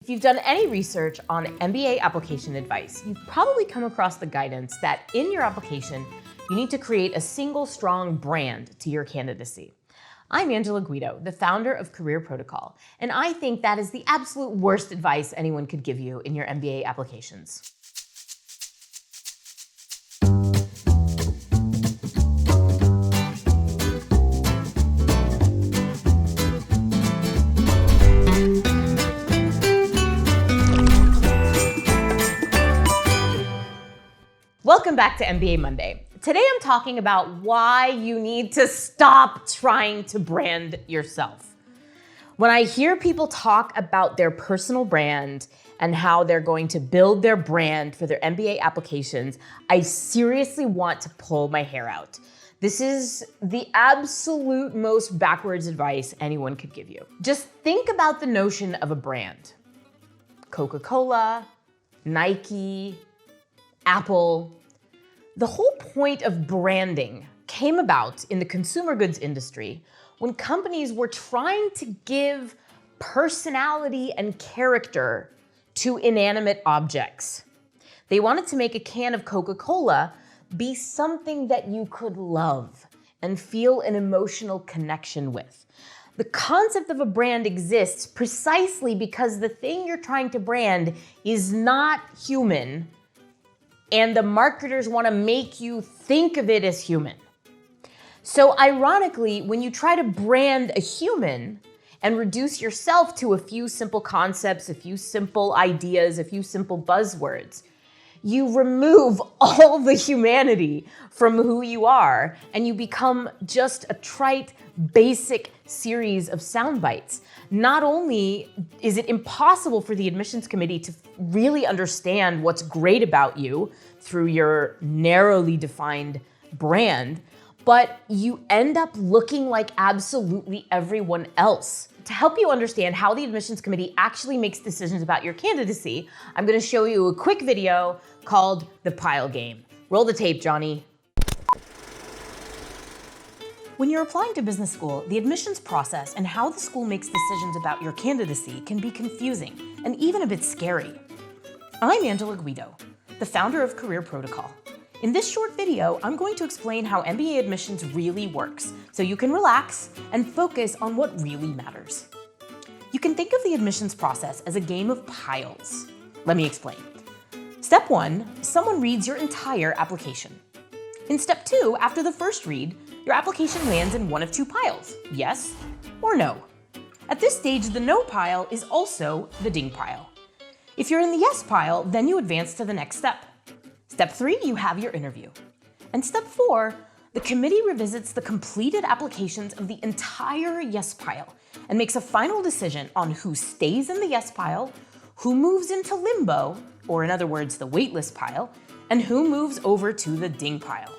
If you've done any research on MBA application advice, you've probably come across the guidance that in your application, you need to create a single strong brand to your candidacy. I'm Angela Guido, the founder of MBA Protocol, and I think that is the absolute worst advice anyone could give you in your MBA applications. Welcome back to MBA Monday. Today I'm talking about why you need to stop trying to brand yourself. When I hear people talk about their personal brand and how they're going to build their brand for their MBA applications, I seriously want to pull my hair out. This is the absolute most backwards advice anyone could give you. Just think about the notion of a brand. Coca-Cola, Nike, Apple. The whole point of branding came about in the consumer goods industry when companies were trying to give personality and character to inanimate objects. They wanted to make a can of Coca-Cola be something that you could love and feel an emotional connection with. The concept of a brand exists precisely because the thing you're trying to brand is not human, and the marketers want to make you think of it as human. So ironically, when you try to brand a human and reduce yourself to a few simple concepts, a few simple ideas, a few simple buzzwords, you remove all the humanity from who you are, and you become just a trite, basic series of sound bites. Not only is it impossible for the admissions committee to really understand what's great about you through your narrowly defined brand, but you end up looking like absolutely everyone else. To help you understand how the admissions committee actually makes decisions about your candidacy, I'm going to show you a quick video called The Pile Game. Roll the tape, Johnny. When you're applying to business school, the admissions process and how the school makes decisions about your candidacy can be confusing and even a bit scary. I'm Angela Guido, the founder of MBA Protocol. In this short video, I'm going to explain how MBA admissions really works, so you can relax and focus on what really matters. You can think of the admissions process as a game of piles. Let me explain. Step 1, someone reads your entire application. In step 2, after the first read, your application lands in one of two piles, yes or no. At this stage, the no pile is also the ding pile. If you're in the yes pile, then you advance to the next step. Step 3, you have your interview. And step 4, the committee revisits the completed applications of the entire yes pile and makes a final decision on who stays in the yes pile, who moves into limbo, or in other words, the waitlist pile, and who moves over to the ding pile.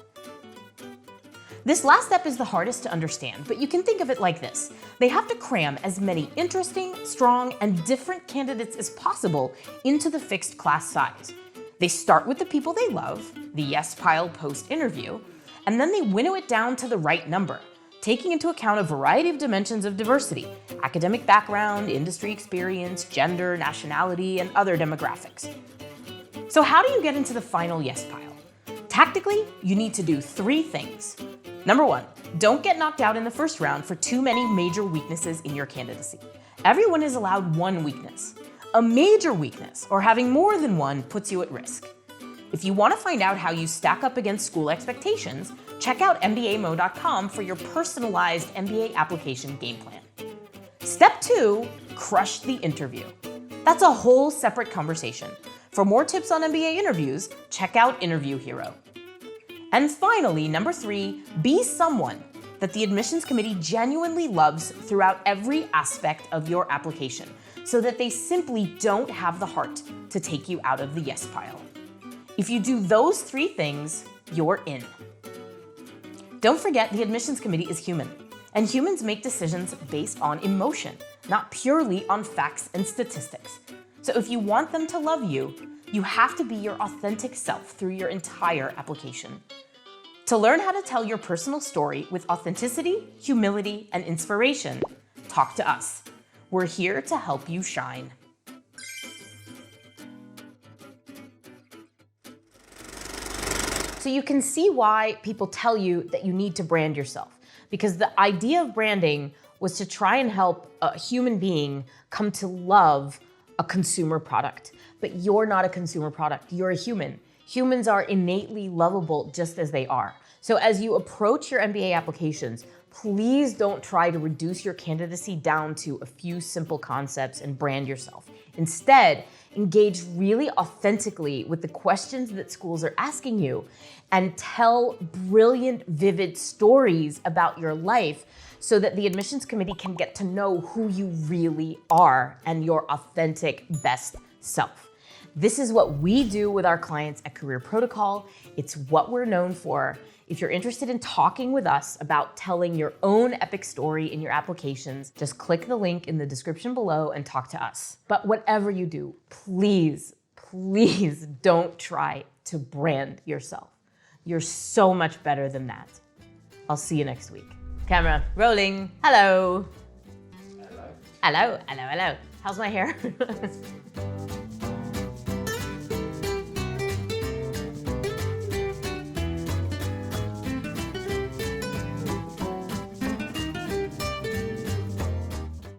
This last step is the hardest to understand, but you can think of it like this. They have to cram as many interesting, strong, and different candidates as possible into the fixed class size. They start with the people they love, the yes pile post-interview, and then they winnow it down to the right number, taking into account a variety of dimensions of diversity: academic background, industry experience, gender, nationality, and other demographics. So how do you get into the final yes pile? Tactically, you need to do 3 things. Number 1, don't get knocked out in the first round for too many major weaknesses in your candidacy. Everyone is allowed one weakness. A major weakness, or having more than one, puts you at risk. If you want to find out how you stack up against school expectations, check out mbamo.com for your personalized MBA application game plan. Step 2, crush the interview. That's a whole separate conversation. For more tips on MBA interviews, check out Interview Hero. And finally, number 3, be someone that the admissions committee genuinely loves throughout every aspect of your application, so that they simply don't have the heart to take you out of the yes pile. If you do those 3 things, you're in. Don't forget, the admissions committee is human, and humans make decisions based on emotion, not purely on facts and statistics. So if you want them to love you, you have to be your authentic self through your entire application. To learn how to tell your personal story with authenticity, humility, and inspiration, talk to us. We're here to help you shine. So you can see why people tell you that you need to brand yourself, because the idea of branding was to try and help a human being come to love a consumer product. But you're not a consumer product, you're a human. Humans are innately lovable just as they are. So as you approach your MBA applications, please don't try to reduce your candidacy down to a few simple concepts and brand yourself. Instead, engage really authentically with the questions that schools are asking you and tell brilliant, vivid stories about your life so that the admissions committee can get to know who you really are and your authentic best self. This is what we do with our clients at Career Protocol. It's what we're known for. If you're interested in talking with us about telling your own epic story in your applications, just click the link in the description below and talk to us. But whatever you do, please, please don't try to brand yourself. You're so much better than that. I'll see you next week. Camera rolling. Hello. Hello. Hello, hello, hello. How's my hair?